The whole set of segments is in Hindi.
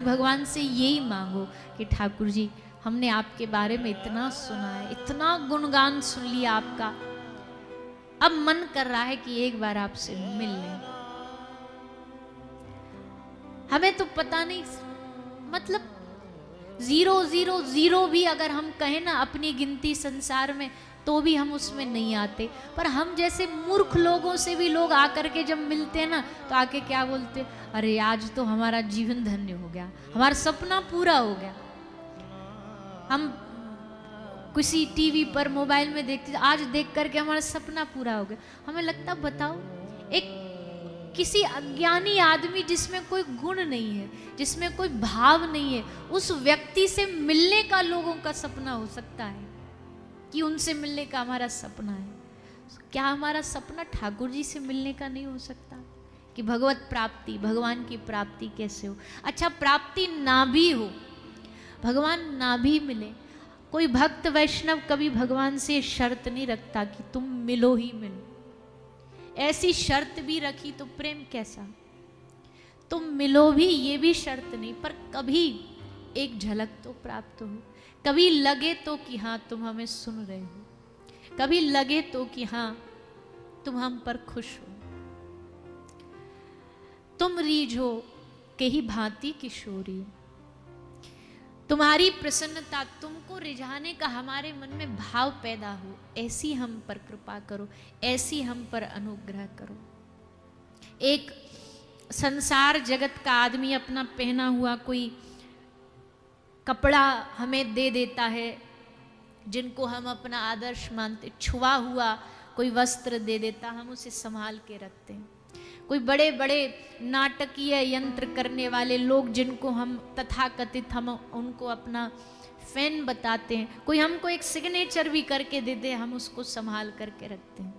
भगवान से यही मांगो कि ठाकुर जी हमने आपके बारे में इतना सुना है, इतना गुणगान सुन लिया आपका, अब मन कर रहा है कि एक बार आपसे मिल लें। हमें तो पता नहीं, मतलब 000 भी अगर हम कहें ना अपनी गिनती संसार में, तो भी हम उसमें नहीं आते। पर हम जैसे मूर्ख लोगों से भी लोग आकर के जब मिलते हैं ना, तो आके क्या बोलते, अरे आज तो हमारा जीवन धन्य हो गया, हमारा सपना पूरा हो गया। हम किसी टीवी पर मोबाइल में देखते, आज देख करके हमारा सपना पूरा हो गया। हमें लगता, बताओ एक किसी अज्ञानी आदमी जिसमें कोई गुण नहीं है, जिसमें कोई भाव नहीं है, उस व्यक्ति से मिलने का लोगों का सपना हो सकता है कि उनसे मिलने का हमारा सपना है। क्या हमारा सपना ठाकुर जी से मिलने का नहीं हो सकता? कि भगवत प्राप्ति, भगवान की प्राप्ति कैसे हो? अच्छा, प्राप्ति ना भी हो, भगवान ना भी मिले, कोई भक्त वैष्णव कभी भगवान से शर्त नहीं रखता कि तुम मिलो ही मिलो। ऐसी शर्त भी रखी तो प्रेम कैसा? तुम मिलो भी, ये भी शर्त नहीं, पर कभी एक झलक तो प्राप्त हो, कभी लगे तो कि हाँ तुम हमें सुन रहे हो, कभी लगे तो कि हाँ तुम हम पर खुश हो। तुम रीझो के ही भांति किशोरी, तुम्हारी प्रसन्नता, तुमको रिझाने का हमारे मन में भाव पैदा हो, ऐसी हम पर कृपा करो, ऐसी हम पर अनुग्रह करो। एक संसार जगत का आदमी अपना पहना हुआ कोई कपड़ा हमें दे देता है, जिनको हम अपना आदर्श मानते, छुआ हुआ कोई वस्त्र दे देता, हम उसे संभाल के रखते हैं। कोई बड़े बड़े नाटकीय यंत्र करने वाले लोग, जिनको हम तथाकथित हम उनको अपना फैन बताते हैं, कोई हमको एक सिग्नेचर भी करके दे दे, हम उसको संभाल करके रखते हैं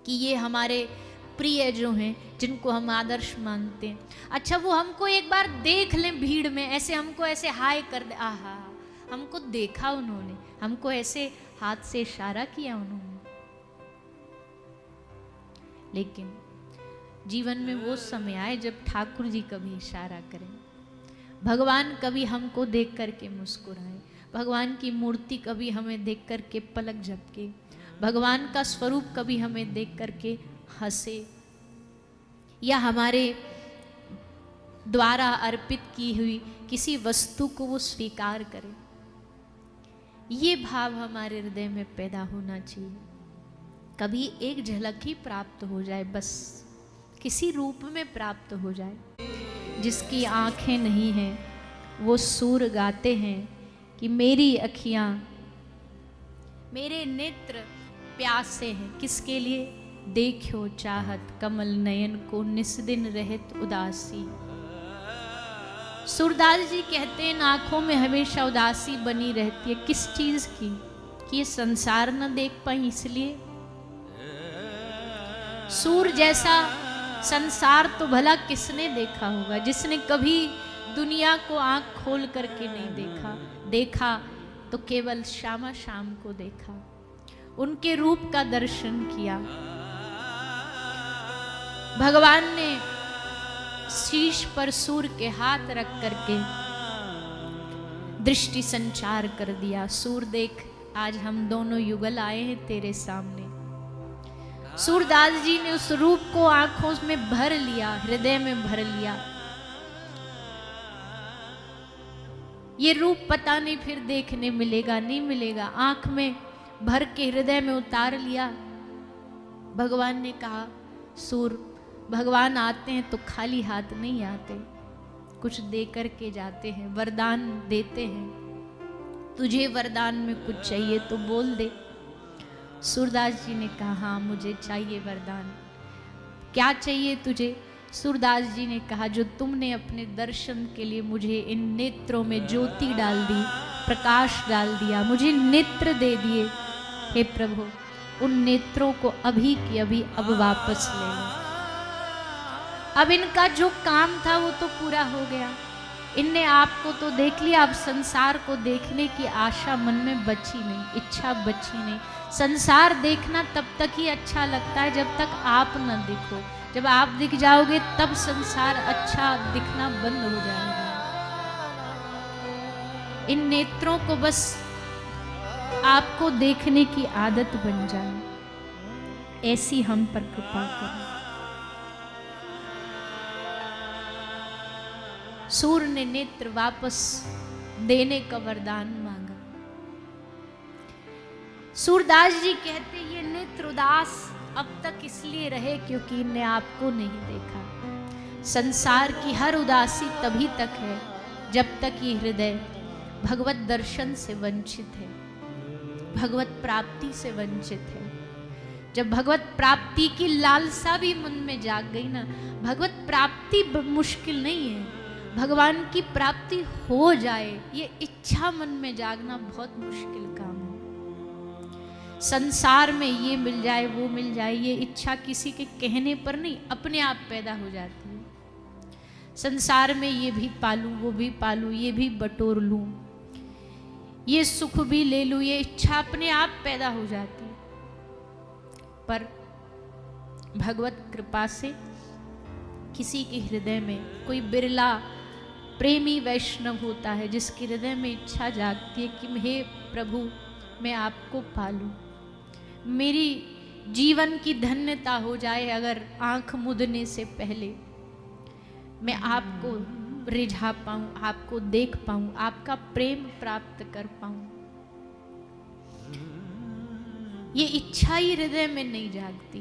कि ये हमारे प्रिय जो हैं, जिनको हम आदर्श मानते हैं। अच्छा, वो हमको एक बार देख लें भीड़ में, ऐसे हमको ऐसे हाय कर दे, आहा हमको देखा उन्होंने, हमको ऐसे हाथ से इशारा किया उन्होंने, लेकिन जीवन में वो समय आए जब ठाकुर जी कभी इशारा करें, भगवान कभी हमको देख करके मुस्कुराए, भगवान की मूर्ति कभी हमें देख करके पलक झपके, भगवान का स्वरूप कभी हमें देख करके हंसे, या हमारे द्वारा अर्पित की हुई किसी वस्तु को वो स्वीकार करे। ये भाव हमारे हृदय में पैदा होना चाहिए। कभी एक झलक ही प्राप्त हो जाए, बस किसी रूप में प्राप्त हो जाए। जिसकी आंखें नहीं हैं वो सूर गाते हैं कि मेरी अखियां, मेरे नेत्र प्यासे हैं, किसके लिए? देखो चाहत कमल नयन को निस्दिन रहत उदासी। सूरदास जी कहते हैं आंखों में हमेशा उदासी बनी रहती है, किस चीज की? कि ये संसार न देख पाई इसलिए। सूर जैसा संसार तो भला किसने देखा होगा, जिसने कभी दुनिया को आंख खोल करके नहीं देखा, देखा तो केवल श्यामा शाम को देखा, उनके रूप का दर्शन किया। भगवान ने शीश पर सूर के हाथ रख करके दृष्टि संचार कर दिया। सूर देख, आज हम दोनों युगल आए हैं तेरे सामने। सूरदास जी ने उस रूप को आंखों में भर लिया, हृदय में भर लिया। ये रूप पता नहीं फिर देखने मिलेगा नहीं मिलेगा, आंख में भर के हृदय में उतार लिया। भगवान ने कहा, सूर भगवान आते हैं तो खाली हाथ नहीं आते, कुछ दे करके जाते हैं, वरदान देते हैं। तुझे वरदान में कुछ चाहिए तो बोल दे। सूरदास जी ने कहा, हाँ मुझे चाहिए वरदान। क्या चाहिए तुझे? सूरदास जी ने कहा, जो तुमने अपने दर्शन के लिए मुझे इन नेत्रों में ज्योति डाल दी, प्रकाश डाल दिया, मुझे नेत्र दे दिए, हे प्रभु उन नेत्रों को अभी की अभी अब वापस ले लो। अब इनका जो काम था वो तो पूरा हो गया, इनने आपको तो देख लिया, अब संसार को देखने की आशा मन में बची नहीं, इच्छा बची नहीं। संसार देखना तब तक ही अच्छा लगता है जब तक आप न दिखो। जब आप दिख जाओगे तब संसार अच्छा दिखना बंद हो जाएगा। इन नेत्रों को बस आपको देखने की आदत बन जाए, ऐसी हम पर कृपा करें। सूर्य ने नेत्र वापस देने का वरदान मांगा। सूरदास जी कहते ये नेत्र उदास अब तक इसलिए रहे क्योंकि इनने आपको नहीं देखा। संसार की हर उदासी तभी तक है जब तक ये हृदय भगवत दर्शन से वंचित है, भगवत प्राप्ति से वंचित है। जब भगवत प्राप्ति की लालसा भी मन में जाग गई ना, भगवत प्राप्ति मुश्किल नहीं है, भगवान की प्राप्ति हो जाए ये इच्छा मन में जागना बहुत मुश्किल काम है। संसार में ये मिल जाए वो मिल जाए, ये इच्छा किसी के कहने पर नहीं, अपने आप पैदा हो जाती है। संसार में ये भी पालूं वो भी पालूं, ये भी बटोर लूं, ये सुख भी ले लूं, ये इच्छा अपने आप पैदा हो जाती है। पर भगवत कृपा से किसी के हृदय में कोई बिरला प्रेमी वैष्णव होता है जिसके हृदय में इच्छा जागती है कि हे प्रभु मैं आपको पालूं, मेरी जीवन की धन्यता हो जाए अगर आंख मुदने से पहले मैं आपको रिझा पाऊं, आपको देख पाऊं, आपका प्रेम प्राप्त कर पाऊं। ये इच्छा ही हृदय में नहीं जागती,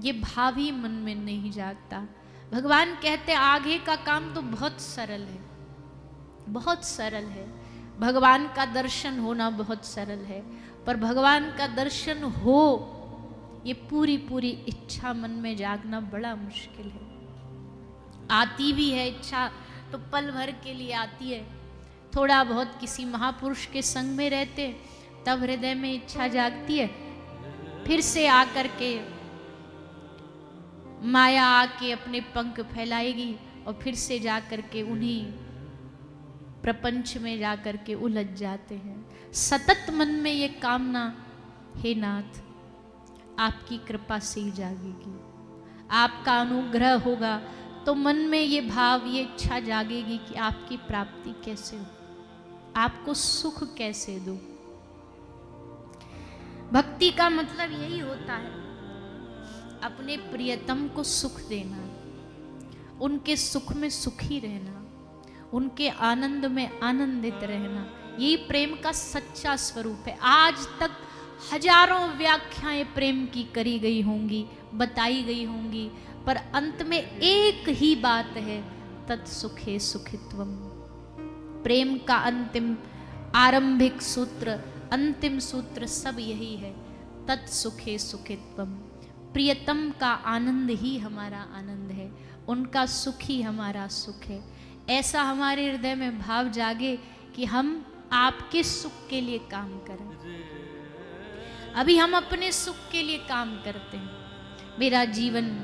ये भाव ही मन में नहीं जागता। भगवान कहते आगे का काम तो बहुत सरल है, बहुत सरल है, भगवान का दर्शन होना बहुत सरल है, पर भगवान का दर्शन हो ये पूरी पूरी इच्छा मन में जागना बड़ा मुश्किल है। आती भी है इच्छा तो पल भर के लिए आती है, थोड़ा बहुत किसी महापुरुष के संग में रहते तब हृदय में इच्छा जागती है, फिर से आकर के माया आके अपने पंख फैलाएगी और फिर से जाकर के उन्हीं प्रपंच में जाकर के उलझ जाते हैं। सतत मन में ये कामना, हे नाथ आपकी कृपा से ही जागेगी, आपका अनुग्रह होगा तो मन में ये भाव ये इच्छा जागेगी कि आपकी प्राप्ति कैसे हो, आपको सुख कैसे दूं। भक्ति का मतलब यही होता है अपने प्रियतम को सुख देना, उनके सुख में सुखी रहना, उनके आनंद में आनंदित रहना, यही प्रेम का सच्चा स्वरूप है। आज तक हजारों व्याख्याएं प्रेम की करी गई होंगी, बताई गई होंगी, पर अंत में एक ही बात है, तत्सुखे सुखित्वम। प्रेम का अंतिम आरंभिक सूत्र, अंतिम सूत्र सब यही है, तत्सुखे सुखित्वम। प्रियतम का आनंद ही हमारा आनंद है, उनका सुख ही हमारा सुख है। ऐसा हमारे हृदय में भाव जागे कि हम आपके सुख के लिए काम करें। अभी हम अपने सुख के लिए काम करते हैं, मेरा जीवन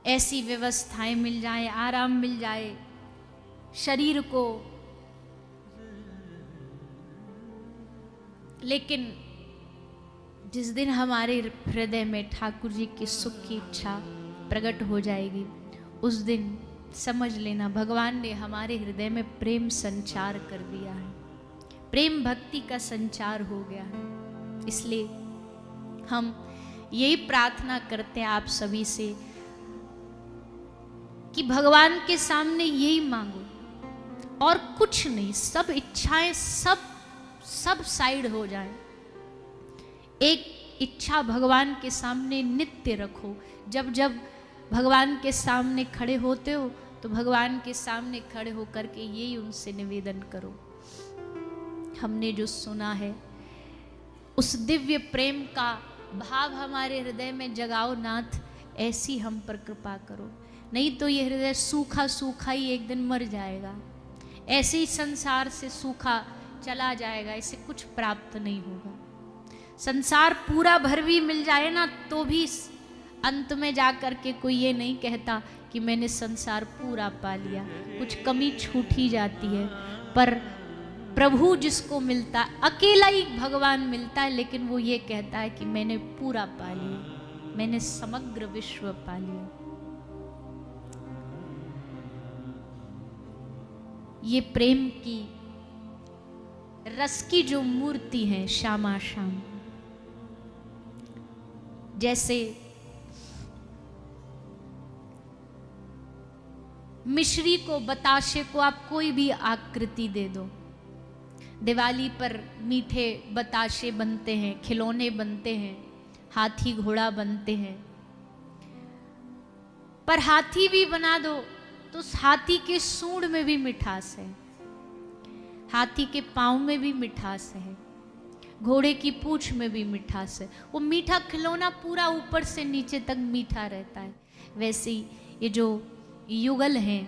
ऐसी व्यवस्थाएं मिल जाए, आराम मिल जाए शरीर को, लेकिन जिस दिन हमारे हृदय में ठाकुर जी की सुख की इच्छा प्रकट हो जाएगी, उस दिन समझ लेना भगवान ने हमारे हृदय में प्रेम संचार कर दिया है, प्रेम भक्ति का संचार हो गया है। इसलिए हम यही प्रार्थना करते हैं आप सभी से कि भगवान के सामने यही मांगो और कुछ नहीं, सब इच्छाएं सब साइड हो जाए। एक इच्छा भगवान के सामने नित्य रखो। जब जब भगवान के सामने खड़े होते हो तो भगवान के सामने खड़े होकर के यही उनसे निवेदन करो, हमने जो सुना है उस दिव्य प्रेम का भाव हमारे हृदय में जगाओ नाथ, ऐसी हम पर कृपा करो। नहीं तो ये हृदय सूखा सूखा ही एक दिन मर जाएगा, ऐसे ही संसार से सूखा चला जाएगा, इसे कुछ प्राप्त नहीं होगा। संसार पूरा भर भी मिल जाए ना तो भी अंत में जाकर के कोई ये नहीं कहता कि मैंने संसार पूरा पा लिया, कुछ कमी छूट ही जाती है। पर प्रभु जिसको मिलता है, अकेला ही भगवान मिलता है, लेकिन वो ये कहता है कि मैंने पूरा पा लिया, मैंने समग्र विश्व पा लिया। ये प्रेम की रस की जो मूर्ति है श्यामा श्याम, जैसे मिश्री को, बताशे को आप कोई भी आकृति दे दो, दिवाली पर मीठे बताशे बनते हैं, खिलौने बनते हैं, हाथी घोड़ा बनते हैं, पर हाथी भी बना दो तो उस हाथी के सूंड में भी मिठास है, हाथी के पाँव में भी मिठास है, घोड़े की पूंछ में भी मिठास है। वो मीठा खिलौना पूरा ऊपर से नीचे तक मीठा रहता है। वैसे ही ये जो युगल हैं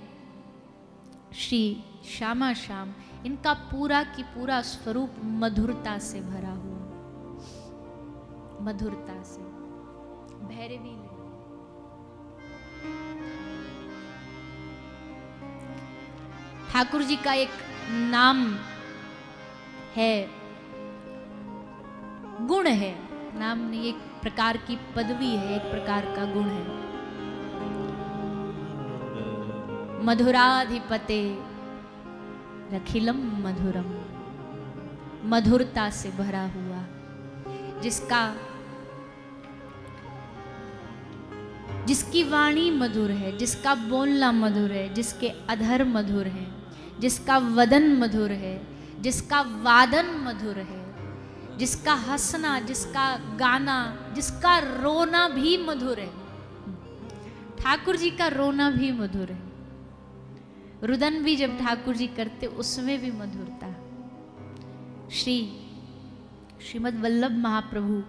श्री श्यामा श्याम, इनका पूरा की पूरा स्वरूप मधुरता से भरा हुआ, मधुरता से। भैरवी ने ठाकुर जी का एक नाम है, गुण है, नाम नहीं, एक प्रकार की पदवी है, एक प्रकार का गुण है। मधुराधिपते रखिलम मधुरम, मधुरता से भरा हुआ, जिसकी वाणी मधुर है, जिसका बोलना मधुर है, जिसके अधर मधुर है, जिसका वदन मधुर है, जिसका वादन मधुर है, जिसका हंसना, जिसका गाना, जिसका रोना भी मधुर है। ठाकुर जी का रोना भी मधुर है, रुदन भी जब ठाकुर जी करते उसमें भी मधुरता। श्रीमद् वल्लभ महाप्रभु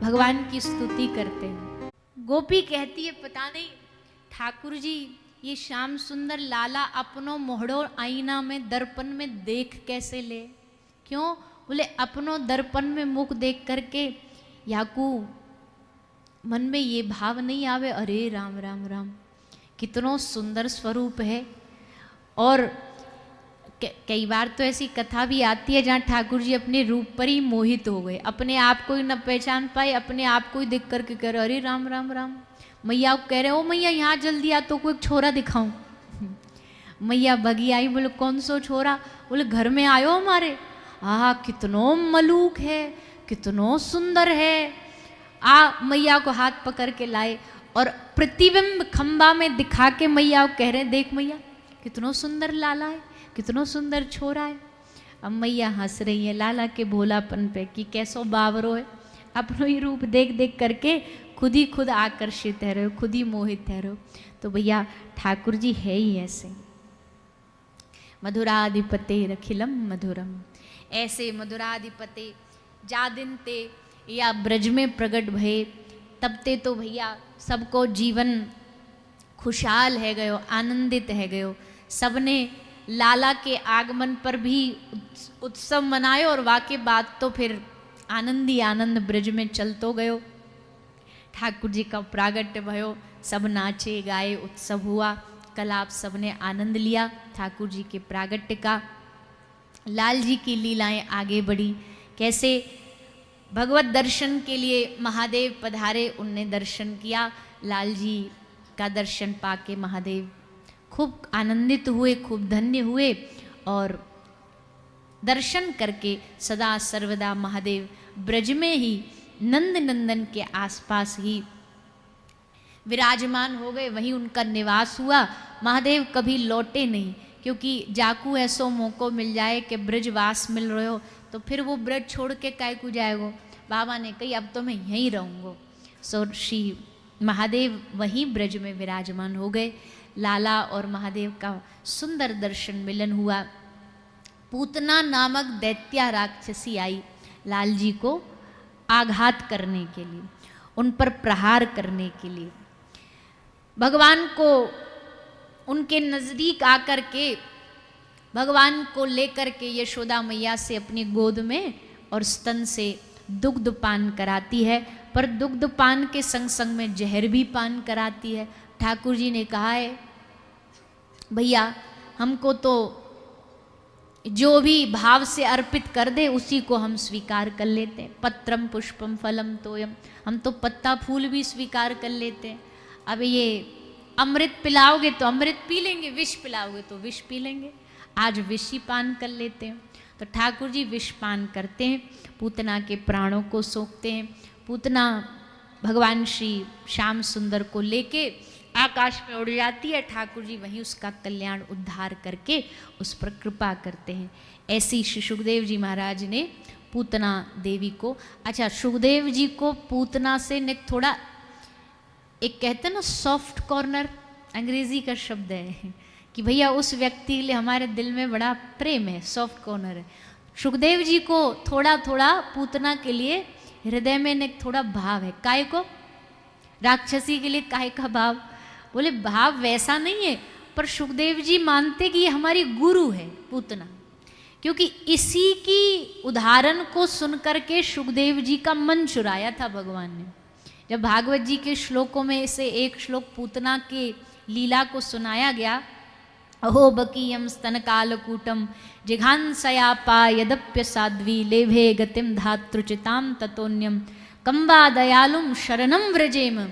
भगवान की स्तुति करते हैं। गोपी कहती है, पता नहीं ठाकुर जी ये श्याम सुंदर लाला अपनों मोहड़ो आईना में दर्पण में देख कैसे ले। क्यों? बोले अपनों दर्पण में मुख देख करके याकू मन में ये भाव नहीं आवे, अरे राम राम राम कितनो सुंदर स्वरूप है। और कई बार तो ऐसी कथा भी आती है जहाँ ठाकुर जी अपने रूप पर ही मोहित हो गए, अपने आप को ही न पहचान पाए, अपने आप को ही देख करके कह रहे अरे राम राम राम। मैया कह रहे ओ मैया यहाँ जल्दी आ, तो कोई छोरा दिखाऊं। मैया भगी आई, बोले कौन सो छोरा? बोले घर में आयो हमारे। कितनो मलूक है, कितनो सुंदर है। मैया को हाथ पकड़ के लाए और प्रतिबिंब खंबा में दिखा के मैया कह रहे देख मैया कितनो सुंदर लाला है, कितनो सुंदर छोरा है। अब मैया हंस रही है लाला के भोलापन पे कि कैसो बावरो है, अपनो ही रूप देख देख करके खुद आकर्षित है रहे हो, खुद ही मोहित है रहे। तो भैया ठाकुर जी है ही ऐसे। मधुराधिपते रखिलम मधुरम, ऐसे मधुराधिपते जा दिन ते या ब्रज में प्रगट भये, तब ते तो भैया सबको जीवन खुशहाल है गयो, आनंदित है गयो। सबने लाला के आगमन पर भी उत्सव मनाए और वाके बाद तो फिर आनंद ही आनंद ब्रज में चलतो गयो। ठाकुर जी का प्रागट्य भयो, सब नाचे गाए, उत्सव हुआ। कल आप सबने आनंद लिया ठाकुर जी के प्रागट्य का। लाल जी की लीलाएं आगे बढ़ी, कैसे भगवत दर्शन के लिए महादेव पधारे, उनने दर्शन किया। लाल जी का दर्शन पाके महादेव खूब आनंदित हुए, खूब धन्य हुए और दर्शन करके सदा सर्वदा महादेव ब्रज में ही नंद नंदन के आसपास ही विराजमान हो गए, वहीं उनका निवास हुआ। महादेव कभी लौटे नहीं, क्योंकि जाकू ऐसो मौको मिल जाए कि ब्रजवास मिल रहे हो तो फिर वो ब्रज छोड़ के काय को जाएगो। बाबा ने कही अब तो मैं यहीं रहूँगो। सो श्री महादेव वहीं ब्रज में विराजमान हो गए। लाला और महादेव का सुंदर दर्शन मिलन हुआ। पूतना नामक दैत्या राक्षसी आई लाल जी को आघात करने के लिए, उन पर प्रहार करने के लिए। भगवान को उनके नज़दीक आकर के भगवान को लेकर के यशोदा मैया से अपनी गोद में और स्तन से दुग्ध पान कराती है, पर दुग्ध पान के संग संग में जहर भी पान कराती है। ठाकुर जी ने कहा है भैया हमको तो जो भी भाव से अर्पित कर दे उसी को हम स्वीकार कर लेते हैं। पत्रम पुष्पम फलम तोयम, हम तो पत्ता फूल भी स्वीकार कर लेते हैं। अब ये अमृत पिलाओगे तो अमृत पी लेंगे, विष पिलाओगे तो विष पी लेंगे, आज विष ही पान कर लेते हैं। तो ठाकुर जी विष पान करते हैं, पूतना के प्राणों को सोखते हैं। पूतना भगवान श्री श्याम सुंदर को लेके आकाश में उड़ जाती है, ठाकुर जी वहीं उसका कल्याण उद्धार करके उस पर कृपा करते हैं। ऐसी श्री सुखदेव जी महाराज ने पूतना देवी को, अच्छा सुखदेव जी को पूतना से ने थोड़ा, एक कहते हैं ना सॉफ्ट कॉर्नर, अंग्रेजी का शब्द है कि भैया उस व्यक्ति के लिए हमारे दिल में बड़ा प्रेम है, सॉफ्ट कॉर्नर है। सुखदेव जी को थोड़ा थोड़ा पूतना के लिए हृदय में एक थोड़ा भाव है। काय को? राक्षसी के लिए काय का भाव? बोले भाव वैसा नहीं है, पर सुखदेव जी मानते कि ये हमारी गुरु है पूतना, क्योंकि इसी की उदाहरण को सुनकर के सुखदेव जी का मन चुराया था भगवान ने। जब भागवत जी के श्लोकों में से एक श्लोक पूतना के लीला को सुनाया गया, अहो बकीयम स्तन कालकूटम जिघांसया पा यदप्य साध्वी लेभे गतिम धातृचिताम ततोन्यम कंबा दयालुम शरणम व्रजेम।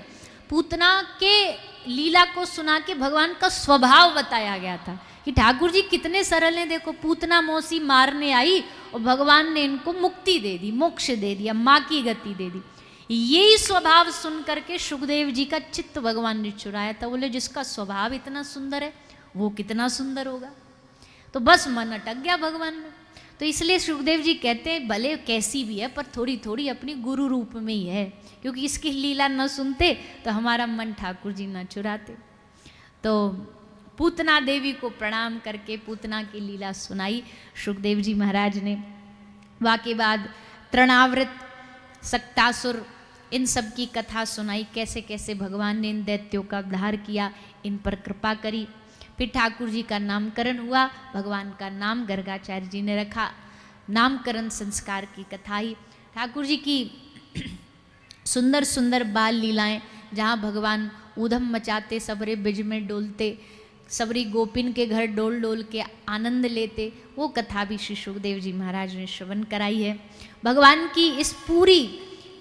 पूतना के लीला को सुना के भगवान का स्वभाव बताया गया था कि ठाकुर जी कितने सरल हैं। देखो पूतना मौसी मारने आई और भगवान ने इनको मुक्ति दे दी, मोक्ष दे दिया, माँ की गति दे दी। यही स्वभाव सुन करके सुखदेव जी का चित्त भगवान ने चुराया था। बोले जिसका स्वभाव इतना सुंदर है वो कितना सुंदर होगा। तो बस मन अटक गया भगवान में। तो इसलिए सुखदेव जी कहते हैं भले कैसी भी है पर थोड़ी थोड़ी अपनी गुरु रूप में ही है, क्योंकि इसकी लीला न सुनते तो हमारा मन ठाकुर जी न चुराते। तो पूतना देवी को प्रणाम करके पूतना की लीला सुनाई सुखदेव जी महाराज ने। वाके बाद तृणावृत, सक्तासुर, इन सब की कथा सुनाई, कैसे कैसे भगवान ने इन दैत्यों का उद्धार किया, इन पर कृपा करी। फिर ठाकुर जी का नामकरण हुआ, भगवान का नाम गर्गाचार्य जी ने रखा। नामकरण संस्कार की कथा ही ठाकुर जी की सुंदर सुंदर बाल लीलाएं, जहाँ भगवान ऊधम मचाते, सबरे ब्रिज में डोलते, सबरी गोपिन के घर डोल डोल के आनंद लेते, वो कथा भी श्री सुखदेव जी महाराज ने श्रवण कराई है। भगवान की इस पूरी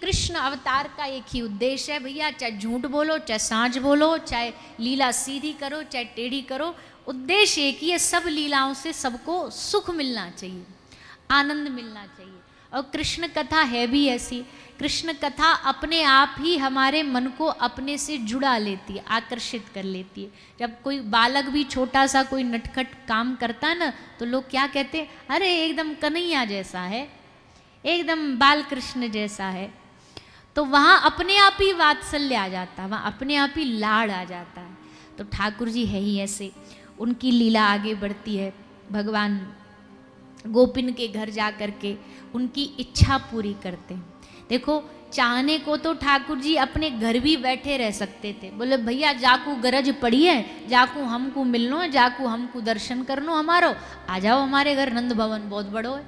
कृष्ण अवतार का एक ही उद्देश्य है भैया, चाहे झूठ बोलो, चाहे सांझ बोलो, चाहे लीला सीधी करो, चाहे टेढ़ी करो, उद्देश्य एक ही है, सब लीलाओं से सबको सुख मिलना चाहिए, आनंद मिलना चाहिए। और कृष्ण कथा है भी ऐसी। कृष्ण कथा अपने आप ही हमारे मन को अपने से जुड़ा लेती है, आकर्षित कर लेती है। जब कोई बालक भी छोटा सा कोई नटखट काम करता है ना, तो लोग क्या कहते हैं, अरे एकदम कन्हैया जैसा है, एकदम बाल कृष्ण जैसा है। तो वहाँ अपने आप ही वात्सल्य आ जाता है, वहाँ अपने आप ही लाड़ आ जाता है। तो ठाकुर जी है ही ऐसे, उनकी लीला आगे बढ़ती है। भगवान गोपिन के घर जा कर के उनकी इच्छा पूरी करते हैं। देखो चाहने को तो ठाकुर जी अपने घर भी बैठे रह सकते थे, बोले भैया जाकू गरज पड़ी है, जाकू हमको मिलनो है, जाकू हमको दर्शन करनो हमारो, आ जाओ हमारे घर, नंद भवन बहुत बड़ो है।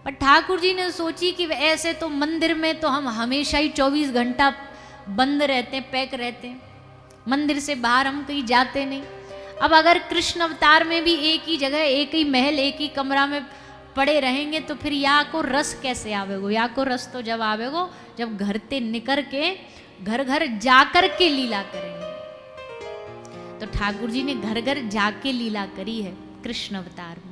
पर ठाकुर जी ने सोची कि ऐसे तो मंदिर में तो हम हमेशा ही 24 घंटा बंद रहते हैं, पैक रहते हैं, मंदिर से बाहर हम कहीं जाते नहीं। अब अगर कृष्ण अवतार में भी एक ही जगह, एक ही महल, एक ही कमरा में पड़े रहेंगे तो फिर या को रस कैसे आवेगो। या को रस तो जब आवेगो जब घर से निकल के घर घर जाकर के लीला करेंगे। तो ठाकुर जी ने घर घर जाके लीला करी है कृष्ण अवतार में।